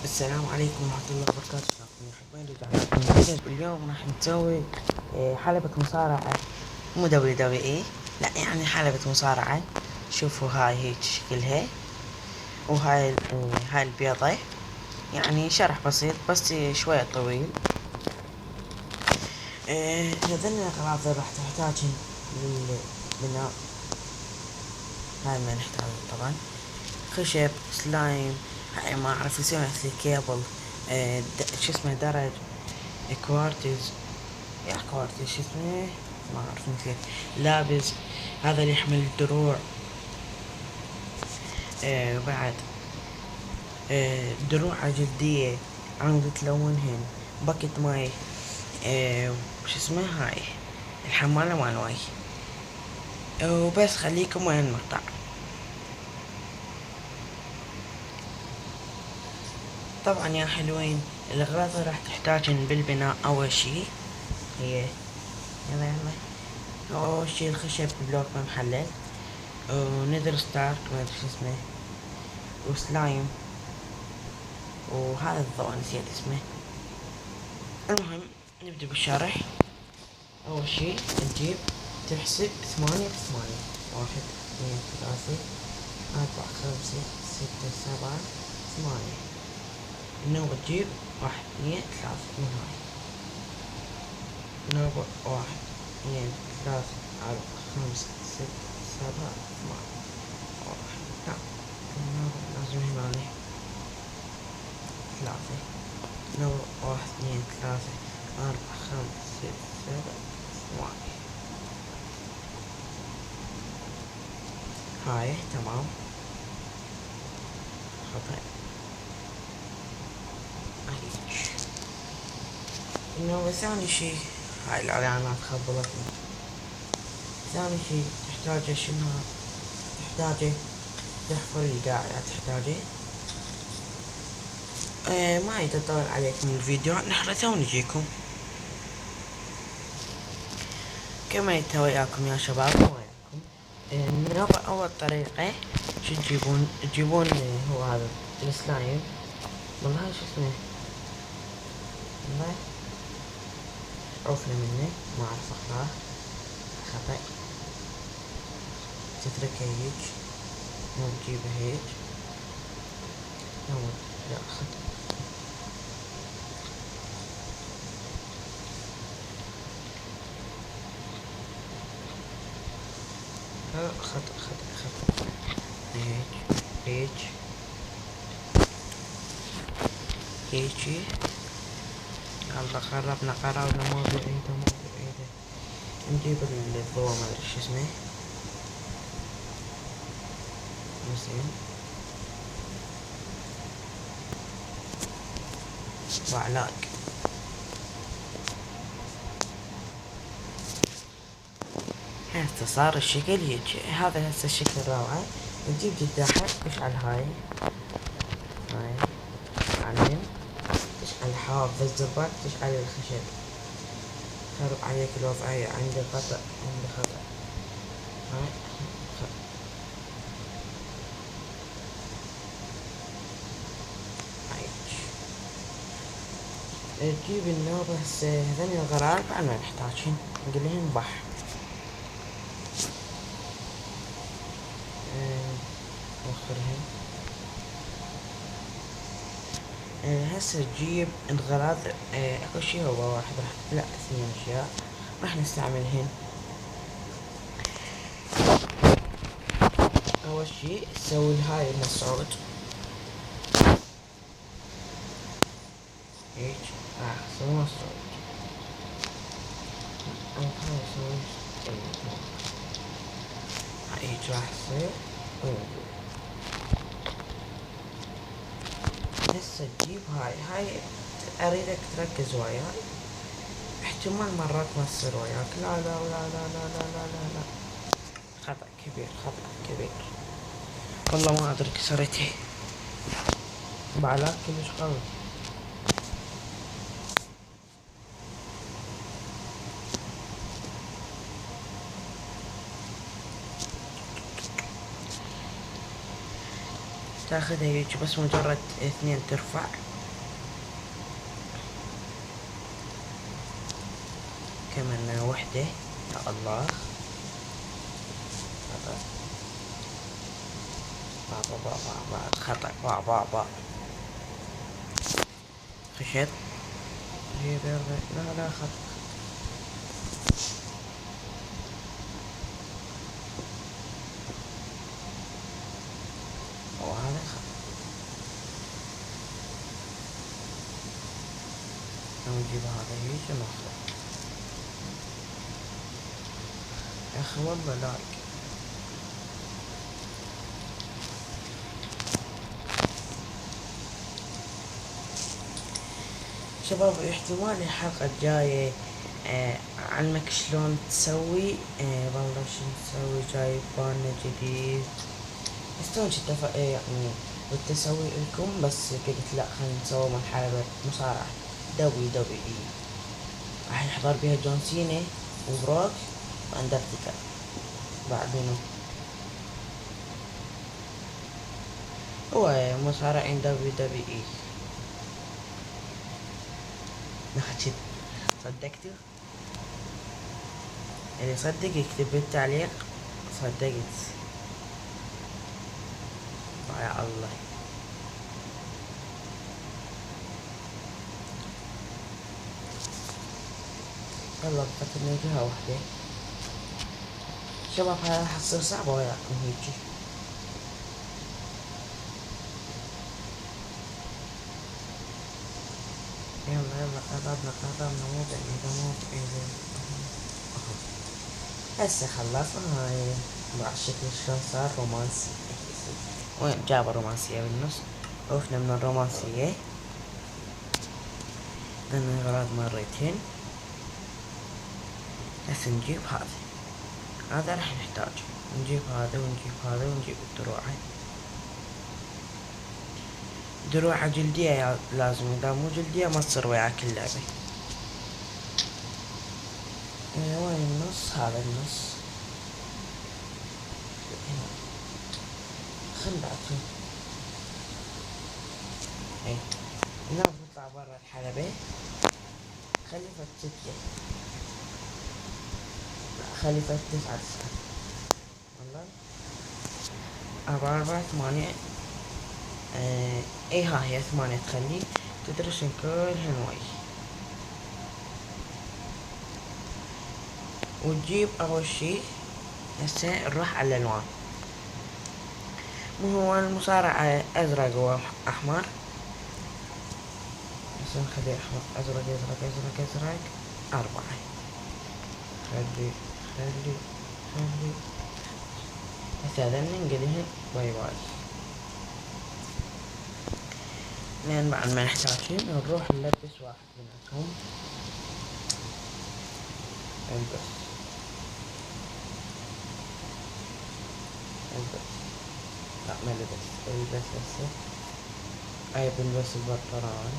السلام عليكم ورحمة الله وبركاته. حبيت رجعنا لكم فيديو. اليوم راح نسوي حلبة مصارعة، مو دبليو دبليو اي، لا يعني حلبة مصارعة. شوفوا هاي هيك شكلها، وهاي هاي البيضة. يعني شرح بسيط بس شوية طويل. هذين الأغراض اللي راح تحتاجهن للبناء. هاي ما نحتاجه طبعا: خشب، سلايم، هاي ما اعرف يسمى مثل كيبل، شو اسمه، درج، كوارتز، يا كوارتز شو اسمه، ما اعرف نسيت. لابس، هذا اللي يحمل الدروع. بعد دروع جلدية عم تلونهن. باكت ماي، شو اسمه، هاي الحمالة مال ماي. وبس خليكم وين المقطع. طبعا يا حلوين، الأغراض اللي راح تحتاجن بالبناء أول شي هي، يلا يلا، أول شي الخشب بلوك محلل، ونذر ستارك ما أدري شو اسمه، وسلايم، وهذا الضوء نسيت اسمه. المهم نبدأ بالشرح. أول شي تجيب تحسب 8 ب8: 1 2 3 4 5 6 7 8. النوبة تجيب 1 2 3 من هاي. نوبة 1 2 3 4 5 6 7 8. لا، النوبة لازم هنا 3. نوبة 1 2 3 4 5 6 7 8. هاي تمام. خطأ. هيك. النوبة ثاني شي، هاي الإعلانات خبلتني. ثاني شي تحتاجه شنو؟ تحتاجه تحفر القاع، تحتاجه. ما يتطول عليكم الفيديو، نحرثه ونجيكم. كما يتهوى وياكم يا شباب وياكم. النوبة أول طريقة شو تجيبون هو هذا السلايم. والله شو اسمه، والله عوفنا منه، ما أعرف أقراه. خطأ. تتركه هيك، مو تجيبه هيك، لا خطأ. لا خطأ. هيك هيجي. يلا قربنا مو بعيدة. نجيب الضوء ما ادري شو اسمه، زين، وعلاق. هسه صار الشكل هيك. هذا هسه الشكل روعة. نجيب جداحة تشعل هاي بعدين تشعل حافظ الزبط، تشعل الخشب. خرب عليك الوضعية، عندي خطأ. هاي تجيب النوبة. هسه هذني الغرار بعد ما نحتاجهن نقلهن بح. وخرهن. هسه تجيب الغراض. اكو شي هو واحد لا 2 اشياء راح نستعملهن. اول شي تسوي هاي المسعود هيك، راح تسوي مسعود. هاي تسوي هيك راح تصير. هسه تجيب هاي اريدك تركز وياي. احتمال مرات ما تصير وياك. لا. خطأ كبير. والله ما ادري كسرتها. بعلاك كلش قوي. تاخذها هيك بس مجرد 2 ترفع كمان وحدة. يا الله. خطأ. خطأ. خشيت. لا خطأ. وهذا خطأ. نجيب هذا هيك ونخرج. يا أخي والله لايك. شباب احتمال الحلقة الجاية علمك شلون تسوي والله شو نسوي جايب بالنا جديد. شلون يعني قلت اسوي لكم بس قلت لا خلينا نسوي مرحلة مصارعة WWE راح يحضر بيها جون سينا وبروك واندرتيكر بعد منو هو مصارعين WWE. نحكي صدقتوا؟ اللي يصدق يكتب بالتعليق صدقت. يا الله. يلا بقت جهة واحدة. شباب هاي راح تصير صعبة وياكم هيجي. يلا قربنا مو بعيدة. هسه خلصنا هاي مع الشكل شلون صار رومانسي. وين جاب الرومانسية بالنص. وقفنا من الرومانسية لأن الغراض مرتين. هسه نجيب هذا راح نحتاج نجيب هذا ونجيب الدروع. دروع جلدية لازم، إذا مو جلدية ما تصير وياك اللعبة. وين النص؟ هذا النص هنا. خل بعتهم هنا بنطلع برا الحلبة. خلي فتتلي خلي فتت على الساعة والله 4 8. ها هي 8 تخلي تدرسن كلهن وي. وتجيب أول شي هسه نروح على الألوان. مو هو المصارع أزرق وأحمر. هسه نخلي أحمر أزرق 4. خلي هسه هذا ننقلهن باي لين بعد ما نحتاجين نروح نلبس واحد منهم. البس لا ما البس هسه. بنلبس البطران.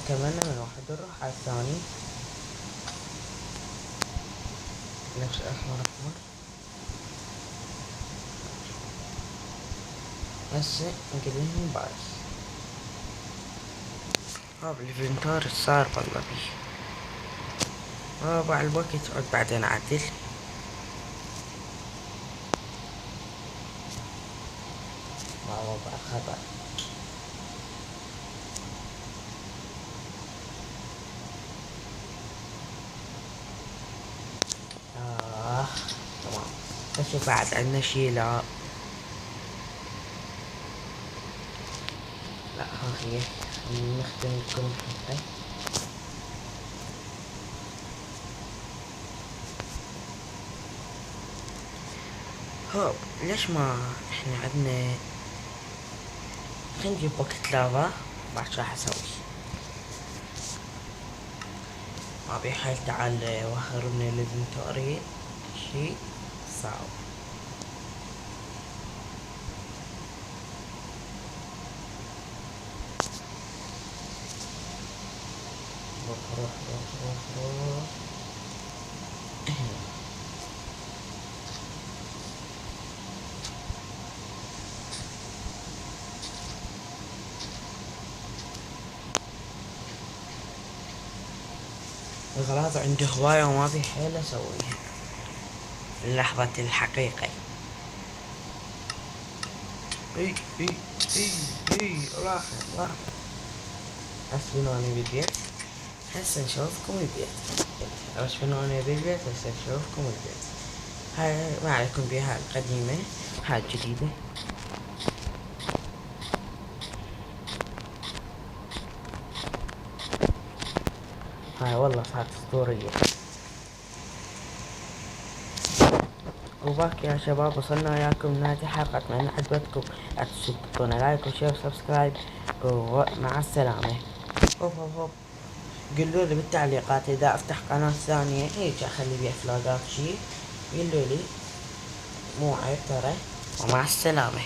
كملنا من واحد نروح على الثاني نفس أحمر. هسه نقلهم بايظ. الانفنتار صار والله بيه. مع الوقت عد بعدين أعدل. وضع خطأ. تمام. بس بعد عندنا شي لا ها هي نختم لكم حتى. هوب ليش ما احنا عندنا. خلينا نجيب بوكت لافا بعد شو راح اسوي. ما بيحال تعال وخر من الانفنتوري شي صعب. روح الأغراض عندي هواية وما في حيل أسويها في لحظة الحقيقة. اي اي اي اي راحة حسبنا أنا بالبيت. هسه نشوفكم البيت. حسبنا أنا بالبيت. هسه نشوفكم البيت. هاي ما عليكم بها القديمة، هاي الجديدة. هاي والله صارت اسطورية. وباك يا شباب، وصلنا وياكم لنهاية الحلقة. اتمنى عجبتكم. لا تنسوا تحطون لايك وشير وسبسكرايب، ومع السلامة. هوب قولوا لي بالتعليقات اذا افتح قناة ثانية هيك اخلي بيها فلاقات شي، قولوا لي، مو عيب ترى. ومع السلامة.